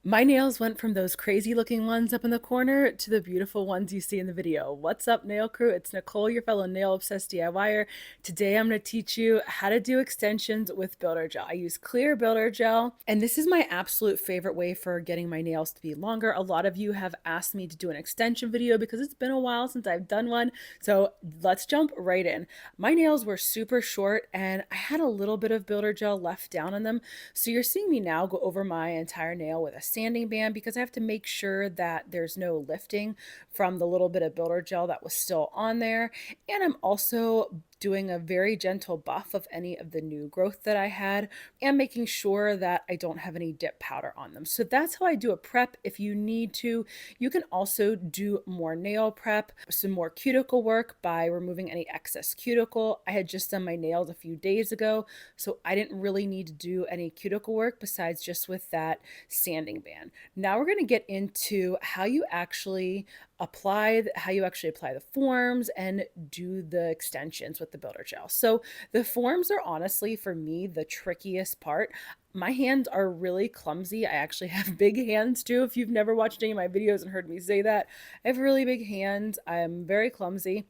My nails went from those crazy looking ones up in the corner to the beautiful ones you see in the video. What's up, nail crew? It's Nicole, your fellow nail obsessed DIYer. Today I'm going to teach you how to do extensions with builder gel. I use clear builder gel, and this is my absolute favorite way for getting my nails to be longer. A lot of you have asked me to do an extension video because it's been a while since I've done one. So let's jump right in. My nails were super short and I had a little bit of builder gel left down on them. So you're seeing me now go over my entire nail with a sanding band because I have to make sure that there's no lifting from the little bit of builder gel that was still on there. And I'm also doing a very gentle buff of any of the new growth that I had and making sure that I don't have any dip powder on them. So that's how I do a prep. If you need to, you can also do more nail prep, some more cuticle work by removing any excess cuticle. I had just done my nails a few days ago, so I didn't really need to do any cuticle work besides just with that sanding band. Now we're going to get into how you actually apply the forms and do the extensions with the builder gel. So the forms are honestly for me the trickiest part. My hands are really clumsy. I actually have big hands too. If you've never watched any of my videos and heard me say that, I have really big hands. I'm very clumsy.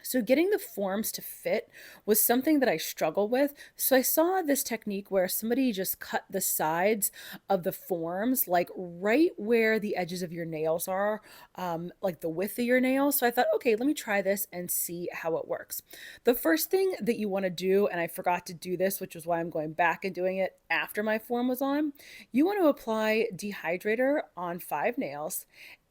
So getting the forms to fit was something that I struggle with. So I saw this technique where somebody just cut the sides of the forms, like right where the edges of your nails are, like the width of your nails. So I thought, okay, let me try this and see how it works. The first thing that you want to do, and I forgot to do this, which is why I'm going back and doing it after my form was on, you want to apply dehydrator on 5 nails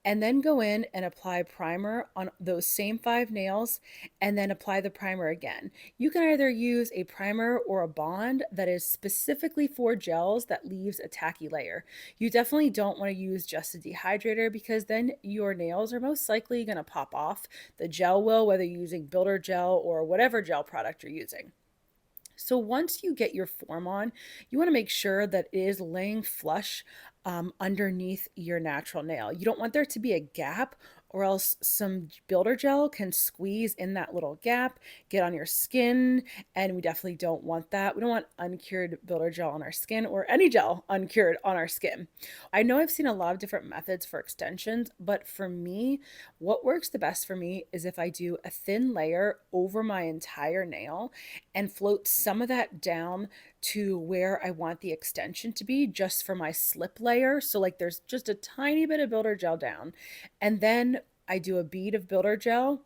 and then go in and apply primer on those same 5 nails and then apply the primer again. You can either use a primer or a bond that is specifically for gels that leaves a tacky layer. You definitely don't want to use just a dehydrator because then your nails are most likely going to pop off. The gel will, whether you're using builder gel or whatever gel product you're using. So once you get your form on, you want to make sure that it is laying flush underneath your natural nail. You don't want there to be a gap or else some builder gel can squeeze in that little gap, get on your skin, and we definitely don't want that. We don't want uncured builder gel on our skin or any gel uncured on our skin. I know I've seen a lot of different methods for extensions, but for me, what works the best for me is if I do a thin layer over my entire nail and float some of that down to where I want the extension to be just for my slip layer. So like there's just a tiny bit of builder gel down. And then I do a bead of builder gel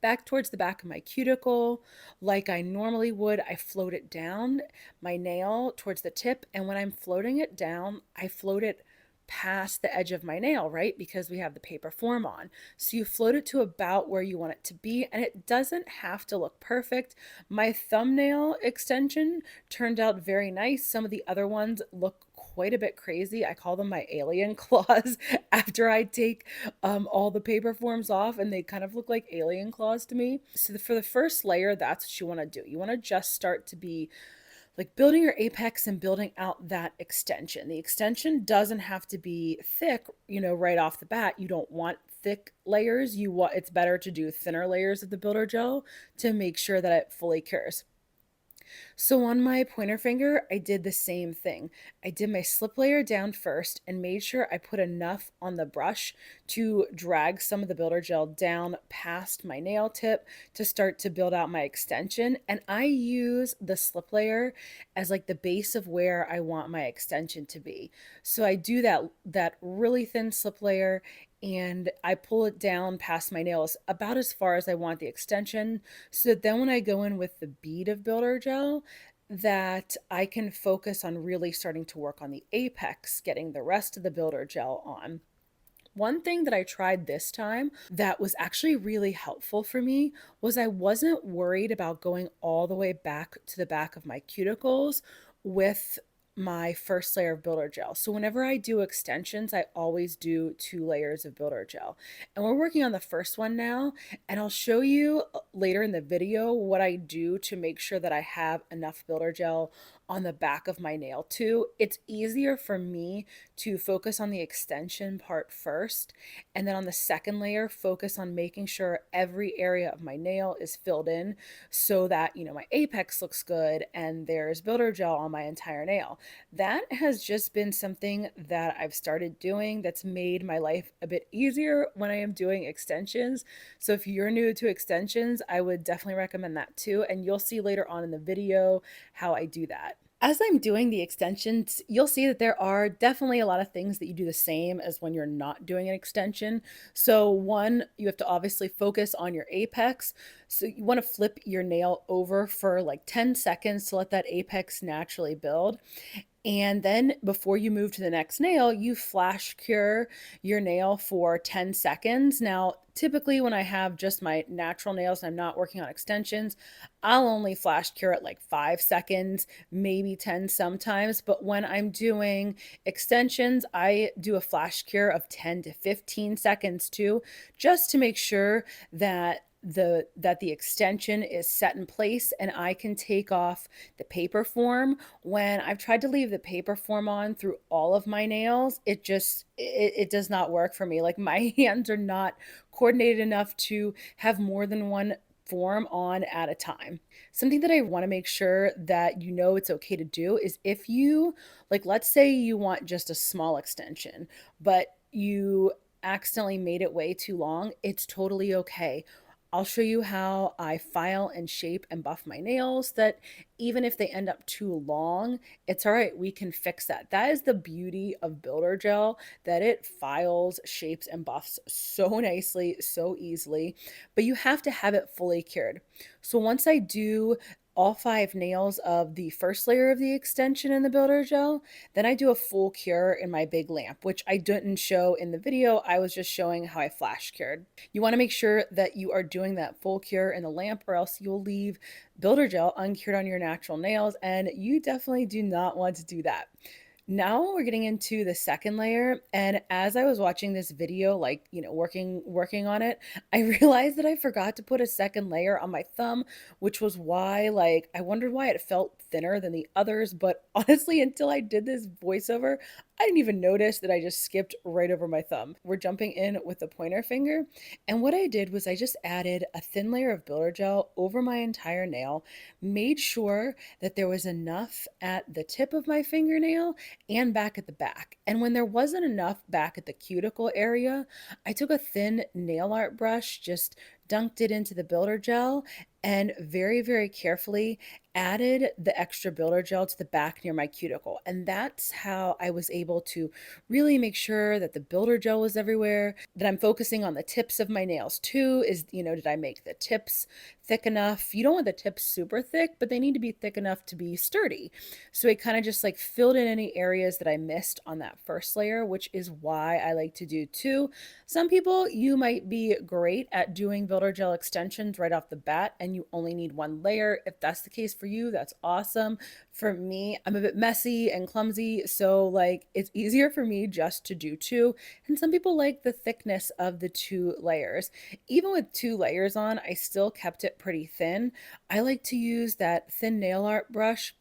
back towards the back of my cuticle like I normally would. I float it down my nail towards the tip. And when I'm floating it down, I float it past the edge of my nail, right? Because we have the paper form on. So you float it to about where you want it to be, and it doesn't have to look perfect. My thumbnail extension turned out very nice. Some of the other ones look quite a bit crazy. I call them my alien claws after I take all the paper forms off, and they kind of look like alien claws to me. So for the first layer, that's what you want to do. You want to just start to be like building your apex and building out that extension. The extension doesn't have to be thick, right off the bat. You don't want thick layers. It's better to do thinner layers of the builder gel to make sure that it fully cures. So on my pointer finger, I did the same thing. I did my slip layer down first and made sure I put enough on the brush to drag some of the builder gel down past my nail tip to start to build out my extension. And I use the slip layer as like the base of where I want my extension to be. So I do that really thin slip layer and I pull it down past my nails about as far as I want the extension. So that then when I go in with the bead of builder gel, that I can focus on really starting to work on the apex, getting the rest of the builder gel on. One thing that I tried this time that was actually really helpful for me was I wasn't worried about going all the way back to the back of my cuticles with my first layer of builder gel. So whenever I do extensions, I always do 2 layers of builder gel. And we're working on the first one now, and I'll show you later in the video what I do to make sure that I have enough builder gel on the back of my nail too. It's easier for me to focus on the extension part first, and then on the second layer, focus on making sure every area of my nail is filled in so that, my apex looks good and there's builder gel on my entire nail. That has just been something that I've started doing that's made my life a bit easier when I am doing extensions. So if you're new to extensions, I would definitely recommend that too. And you'll see later on in the video how I do that. As I'm doing the extensions, you'll see that there are definitely a lot of things that you do the same as when you're not doing an extension. So one, you have to obviously focus on your apex. So you want to flip your nail over for like 10 seconds to let that apex naturally build. And then before you move to the next nail, you flash cure your nail for 10 seconds. Now, typically when I have just my natural nails and I'm not working on extensions, I'll only flash cure at like 5 seconds, maybe 10 sometimes. But when I'm doing extensions, I do a flash cure of 10 to 15 seconds too, just to make sure that the extension is set in place and I can take off the paper form. When I've tried to leave the paper form on through all of my nails, it does not work for me. Like my hands are not coordinated enough to have more than one form on at a time. Something that I want to make sure that it's okay to do is if you, like, let's say you want just a small extension, but you accidentally made it way too long, it's totally okay. I'll show you how I file and shape and buff my nails that even if they end up too long, it's all right. We can fix that. That is the beauty of builder gel, that it files, shapes, and buffs so nicely, so easily, but you have to have it fully cured. So once I do all 5 nails of the first layer of the extension in the builder gel, then I do a full cure in my big lamp, which I didn't show in the video. I was just showing how I flash cured. You want to make sure that you are doing that full cure in the lamp, or else you'll leave builder gel uncured on your natural nails, and you definitely do not want to do that. Now we're getting into the second layer, and as I was watching this video, like, working on it, I realized that I forgot to put a second layer on my thumb, which was why, like, I wondered why it felt thinner than the others, but honestly, until I did this voiceover, I didn't even notice that I just skipped right over my thumb. We're jumping in with the pointer finger, and what I did was I just added a thin layer of builder gel over my entire nail, made sure that there was enough at the tip of my fingernail and back at the back. And when there wasn't enough back at the cuticle area, I took a thin nail art brush, just dunked it into the builder gel, and very, very carefully added the extra builder gel to the back near my cuticle. And that's how I was able to really make sure that the builder gel was everywhere, that I'm focusing on the tips of my nails too. Did I make the tips thick enough? You don't want the tips super thick, but they need to be thick enough to be sturdy. So it kind of just like filled in any areas that I missed on that first layer, which is why I like to do two. Some people, you might be great at doing builder gel extensions right off the bat and you only need one layer. If that's the case for you, that's awesome. For me, I'm a bit messy and clumsy, so like it's easier for me just to do two. And some people like the thickness of the 2 layers. Even with 2 layers on, I still kept it pretty thin. I like to use that thin nail art brush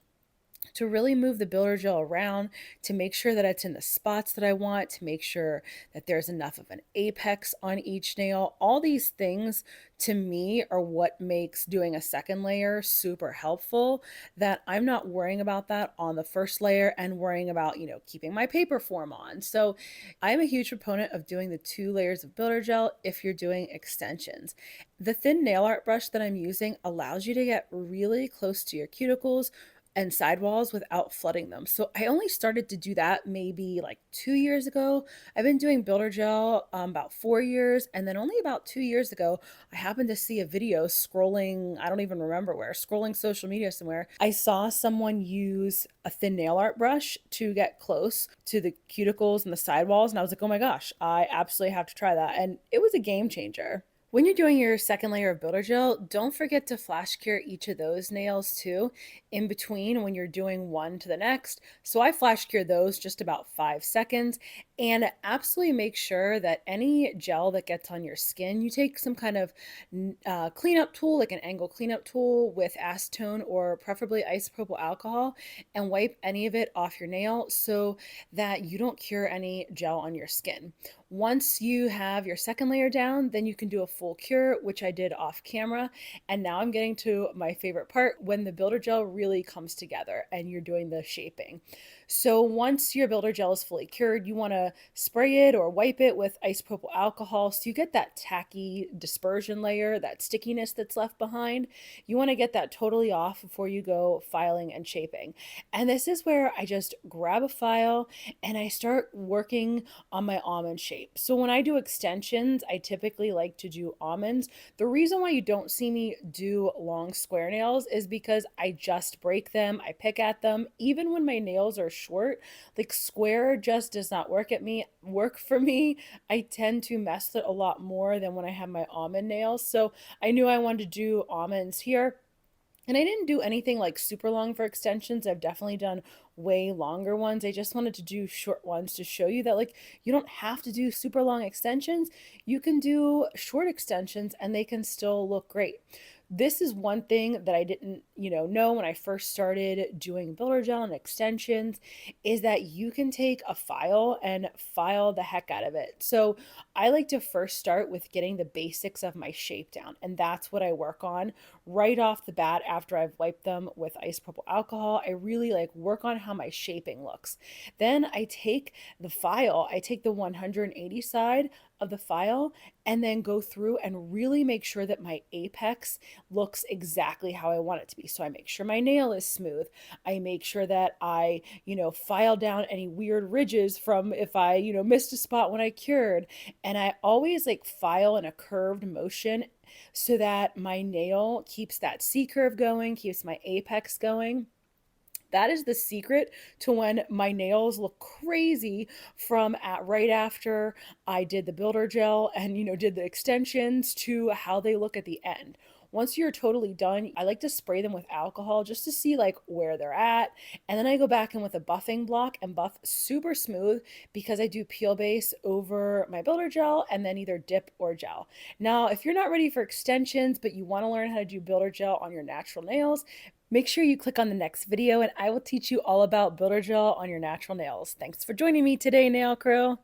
to really move the builder gel around, to make sure that it's in the spots that I want, to make sure that there's enough of an apex on each nail. All these things to me are what makes doing a second layer super helpful, that I'm not worrying about that on the first layer and worrying about, keeping my paper form on. So I'm a huge proponent of doing the 2 layers of builder gel if you're doing extensions. The thin nail art brush that I'm using allows you to get really close to your cuticles and sidewalls without flooding them. So I only started to do that maybe like 2 years ago. I've been doing builder gel about 4 years. And then only about 2 years ago, I happened to see a video scrolling, I don't even remember where, scrolling social media somewhere. I saw someone use a thin nail art brush to get close to the cuticles and the sidewalls. And I was like, oh my gosh, I absolutely have to try that. And it was a game changer. When you're doing your second layer of builder gel, don't forget to flash cure each of those nails too in between when you're doing one to the next. So I flash cure those just about 5 seconds, and absolutely make sure that any gel that gets on your skin, you take some kind of cleanup tool, like an angle cleanup tool with acetone or preferably isopropyl alcohol, and wipe any of it off your nail so that you don't cure any gel on your skin. Once you have your second layer down, then you can do a full cure, which I did off camera. And now I'm getting to my favorite part, when the builder gel really comes together and you're doing the shaping. So once your builder gel is fully cured, you want to spray it or wipe it with isopropyl alcohol so you get that tacky dispersion layer, that stickiness that's left behind. You want to get that totally off before you go filing and shaping. And this is where I just grab a file and I start working on my almond shape. So when I do extensions, I typically like to do almonds. The reason why you don't see me do long square nails is because I just break them, I pick at them. Even when my nails are short, like square just does not work for me. I tend to mess with it a lot more than when I have my almond nails. So I knew I wanted to do almonds here. And I didn't do anything like super long for extensions. I've definitely done way longer ones. I just wanted to do short ones to show you that like you don't have to do super long extensions. You can do short extensions and they can still look great. This is one thing that I didn't, know when I first started doing builder gel and extensions, is that you can take a file and file the heck out of it. So I like to first start with getting the basics of my shape down, and that's what I work on right off the bat after I've wiped them with isopropyl alcohol. I really like work on how my shaping looks. Then I take I take the 180 side of the file and then go through and really make sure that my apex looks exactly how I want it to be. So I make sure my nail is smooth. I make sure that I, file down any weird ridges from if I, missed a spot when I cured. And I always like file in a curved motion so that my nail keeps that C curve going, keeps my apex going. That is the secret to when my nails look crazy from at right after I did the builder gel and did the extensions to how they look at the end. Once you're totally done, I like to spray them with alcohol just to see like where they're at. And then I go back in with a buffing block and buff super smooth because I do peel base over my builder gel and then either dip or gel. Now, if you're not ready for extensions, but you want to learn how to do builder gel on your natural nails, make sure you click on the next video and I will teach you all about builder gel on your natural nails. Thanks for joining me today, Nail Crew.